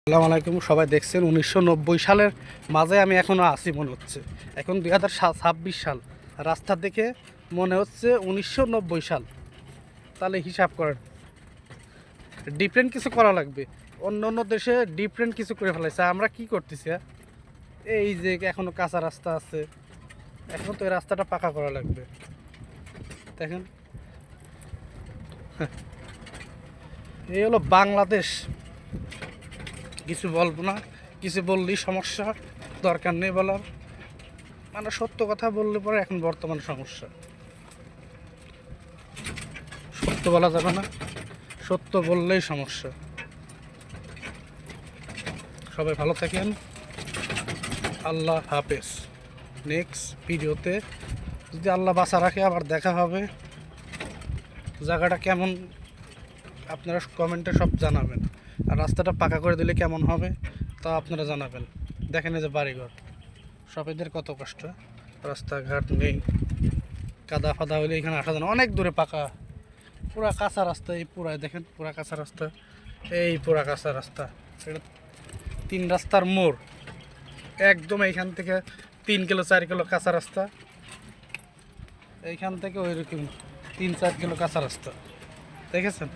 আসসালামু আলাইকুম। সবাই দেখছেন 1990 সালের মাঝে আমি এখনও আছি মনে হচ্ছে। এখন 2026 সাল, রাস্তা দেখে মনে হচ্ছে 1990 সাল। তাহলে হিসাব করেন, ডিফারেন্ট কিছু করা লাগবে। অন্য অন্য দেশে ডিফারেন্ট কিছু করে ফেলাইছে, আমরা কি করতেছি? এই যে এখনও কাঁচা রাস্তা আছে, এখন তো এই রাস্তাটা পাকা করা লাগবে। দেখেন, এই হলো বাংলাদেশ। কিছু বলবো না, কিছু বললেই সমস্যা, দরকার নেই বলার। মানে সত্য কথা বললে পরে এখন বর্তমান সমস্যা, সত্য বলা যাবে না, সত্য বললেই সমস্যা। সবাই ভালো থাকেন, আল্লাহ হাফেজ। নেক্সট ভিডিওতে যদি আল্লাহ বাঁচা রাখে আবার দেখা হবে। জায়গাটা কেমন আপনারা কমেন্টে সব জানাবেন, আর রাস্তাটা পাকা করে দিলে কেমন হবে তা আপনারা জানাবেন। দেখেন এই যে বাড়িঘর, সবাইদের কত কষ্ট, রাস্তাঘাট নেই, কাদা ফাদা হলে এখানে আসা যায় না। অনেক দূরে পাকা, পুরা কাঁচা রাস্তা। এই পুরায় দেখেন, পুরা কাঁচা রাস্তা, এই পুরা কাঁচা রাস্তা। এটা 3 রাস্তার মোড়, একদম এইখান থেকে 3 কিলো 4 কিলো কাঁচা রাস্তা, এইখান থেকে ওই রকম 3-4 কিলো কাঁচা রাস্তা। দেখেছেন?